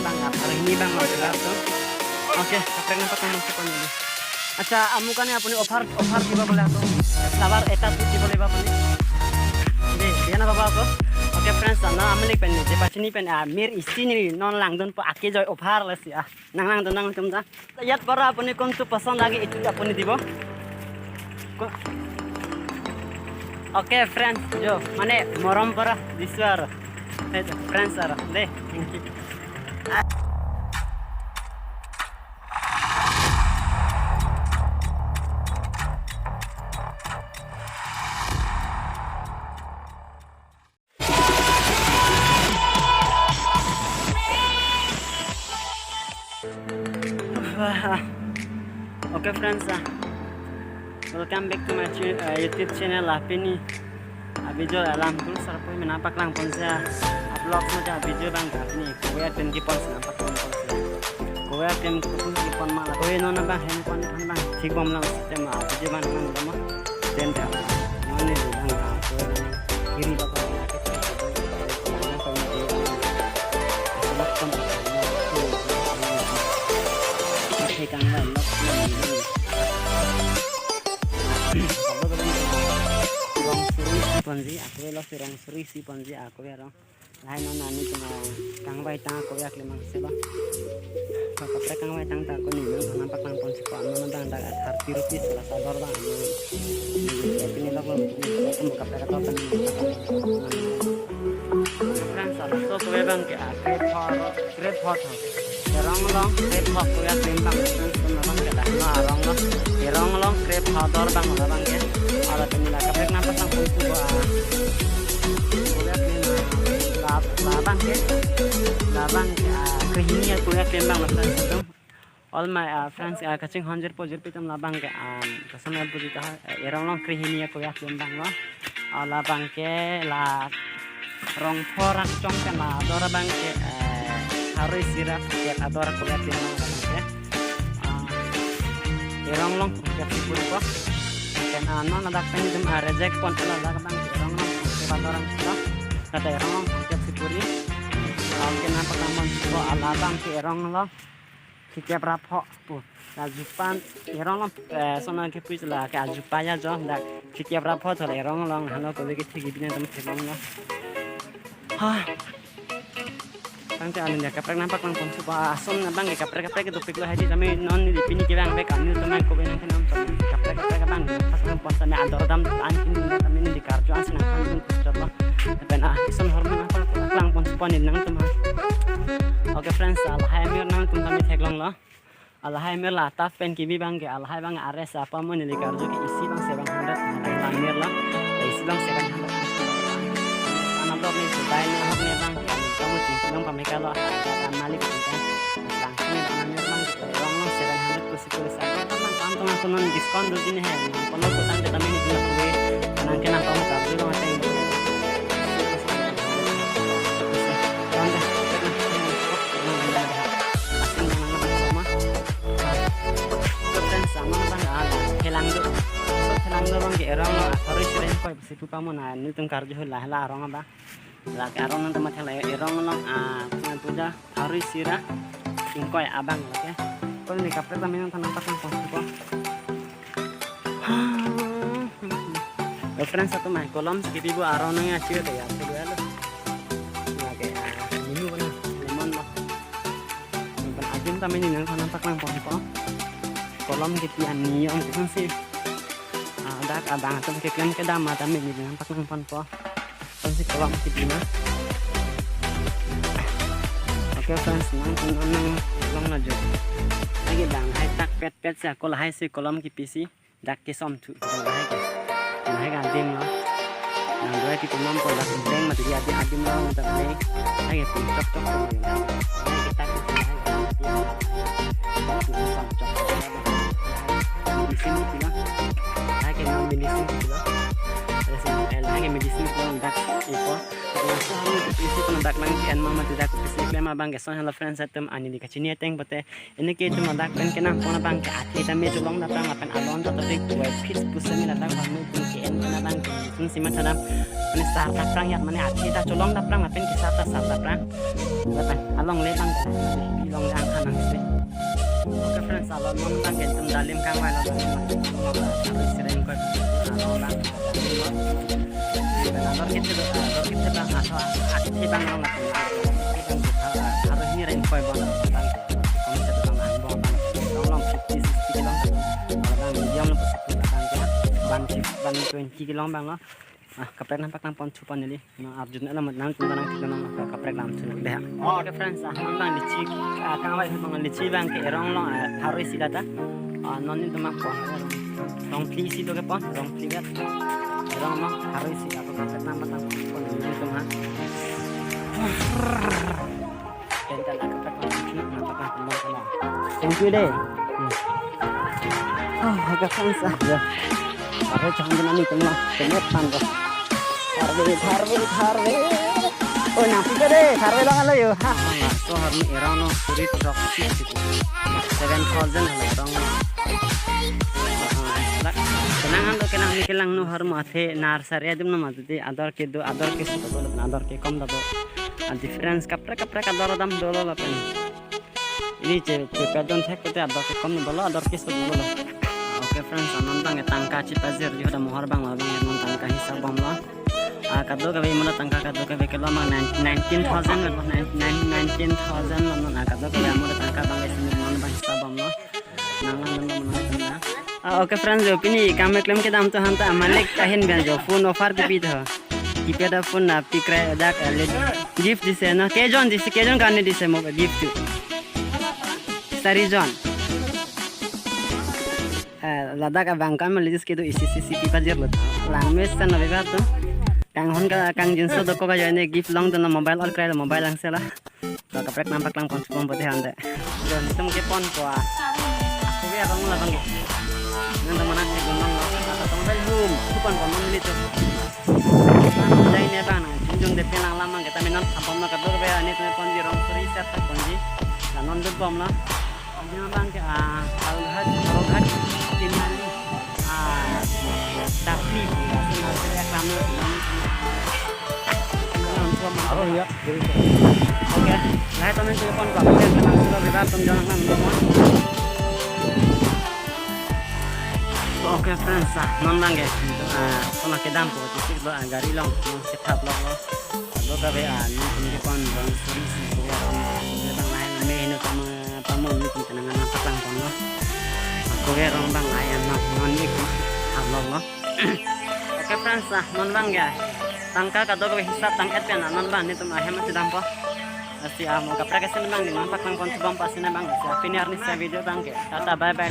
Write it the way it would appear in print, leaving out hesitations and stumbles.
bang hari ini bang mau jelas tuh. Oke, kaprek nampak kan masuk ini. Acha amukannya apuni offer diba boleh aku. Sabar eta tuh boleh ba apuni. Deh, dia na baba aku. Oke friends, na amni pen je pachini pen mir istini non langdon pa ake joy offer les ya. Nang langdon nang tumja. Yat para apuni kon tu pasand lagi itu apuni dibo. Oke friends, jo mane morom para diswar. Friends ara deh. Oke friends, welcome back to my YouTube channel Lapini. Video alam dulu serpoi menapak lang pon saya upload saja video bang ini. Kowe tem ki pon nampak pon pon. Kowe tem ki pon malah kowe nona bang handphone kan bang ठीक bom lang sistem video bang nama den ta. Mane bang kowe kiri baka Ponzi aku lo sirong suri si ponzi aku ya rong lain nona ni cuma kang bai tang aku ya klimang seba kakak pre kang bai tang tak aku nih nampak nang ponzi ko nona bang dak harti rupi salah sabar bang ini lo aku buka pre kau kan kan salah so kowe bang ke great hot rong long great hot ko ya klimbang bang ke dah na rong long great hot dor bang bang ke ala penila kapek nampak nang ponzi ko labang kehinia kuya kembang lepas itu all my friends kacing 100 pitam labang ke kesannya begitu erong long kehinia kuya kembang lo labang ke la rong porak cong kan la adora bang ke harus sirap ke adora kuya kembang labang ke erong long kuya sipur ko kan ano nadak tani dem reject pon ala labang erong long ke orang sudah kata erong long kuya sipuri oke nampak namun ko alabang ki erong lo kitiap rapo pu ajupan erong lo sona ke puis la ke ajupaya jo ndak kitiap rapo to erong lo halo ko ke thigi bina tam thegong lo ha tangte anu ya kaprek nampak nang pon supa asom na bang ke kaprek ke topik lo hadi kami non di pini ke bang be kami teman ko ben ke nam kaprek bang pas nang pon sama ador dam anjing kami di karjo asin kan coba ben isom hormon apa lang pon supa nang teman. Oke friends, alhay mir nang tum kami theklong lo. Alhay mir la taf pen kibi bang ke alhay bang ares apa mo nili karjo ke isi bang 700 alhay mir lo. Isi bang 700. Anak dog ni subai ni hok ni bang kamu cing bang kami kalau ada malik kan. Lang ni anak mir bang rong lo 700 kusi sa. Kan tantung aku non diskon do dini he. Kono ko tang kami ni dina kuwe. Nang kena kamu karjo lo mateng. Bang ke erong lo harus sering koi sipu kamu na ni tung karjo lah arong ba la ke arong nang tempat la erong lo dengan puja harus sira ingkoi abang oke kau ni kapre kami nang nampak nang pos ko friends satu mai kolom sekipi bu arong nang asyik ya kedua lo lagi minggu mana lemon lo bukan ajin kami ni nang nampak nang pos ko kolom kitian ni om kan sih dak abang atau kekian ke dama tapi ini nampak nang pon po si kolom kitina oke friends nang long na jo lagi bang hai tak pet sa kol hai si kolom ki pc dak ke som tu hai ga dim lo nang dua ki tumam ko dak beng ma dia adim lo tak le hai ke cok cok kita di sini kita lagi medicine gitu loh. Terus lagi medicine pun dak itu. Terus isi penadak lang kian mama tidak kupisi klema bang son hello friends atum ani di kachini teng bote ini ke itu madak pen kena pona bang ke ati tame tulong na bang apen alon to topik web pis pusami na bang kamu pun ke en na bang sun sima tadam ini sarta prang yak mane ati ta tulong na prang apen ki sarta prang batan along le bang bilong ang kanang se oke friends alon mon bang ke tum dalim kang wala bang sering ko alon bang alor kita bang atau aktif bang orang harus nyirin koi bang bang kamu sedang bang bang long 50 60 long bang medium lo bang bang 20 kilo bang lo kaprek nampak nampon cupan ini Arjun lah nang tunang kita nang kaprek lam tu deh oke friends bang lici kang wai bang lici bang ke rong long harus isi data non itu mak pon rong please itu ke pon rong please orang mah harus sih aku kaset nama pon itu mah dan kalau kaset nampak pon thank you deh agak fans aja ada jangan ini kena kenetan tuh harve oh nanti deh harve dong lo yuk so harus erano sulit roksi gitu 7,000 orang kenangan lo kenang nikilang no harmo athe narsari adum no madti adar ke sudo adar ke kom dado difference kapra adar dam dolo la pen ini je pedon thek te adar ke kom dolo adar ke sudo dolo oke friends anantang tangka cipazir di hoda mohar bang la bang non tangka hisab bom la kado gawe mula tangka kado gawe kelo mang 19,000 non kado gawe mula tangka bang esini mon bang hisab bom la nangang non okay friends जो पिनी काम में क्लेम के दाम तो हम तो मालिक कहिन बे जो फोन ऑफर दे बीत ह कीपैड फोन ना पिक्रे दा गिफ्ट दिसे ना के जन करने दिसे मो गिफ्ट सारी जन लादा का बैंक में लिजिस के तो इसी पी का जर लैंग्वेज सन नवे तो कांग होन का कांग जिंस दो को का जने गिफ्ट लॉन्ग तो मोबाइल और क्रेड मोबाइल लंग सेला तो कपरेक नामpak lang pon bote hande जो नितम के पन को aku ya bang la bang nang teman aku gunung lo atau teman belum bukan konon itu ini bang junjung depan lang lama kita minat abang nak kedor be ini tuh ponji rong seri set ponji dan non dut bom lah ini bang ke alhat timali tapi sebenarnya kamu oh ya oke lah teman telepon kok kita kenal sudah bebas penjualan nomor oke friends non bang guys sama ke dampo tisik lo gari long setap lo lo ka be ani ni kon bang suri si ya bang lain me no sama pamu ni kenangan apa lang kon lo aku ge rong bang lain non ni lo oke friends non bang guys tangka kado ke hisap tangkat kan non bang ni tum ahem ti dampo asi amo ka prakasen bang ni nampak lang kon bang pasina bang si piniar ni sa video bang ke tata bye bye.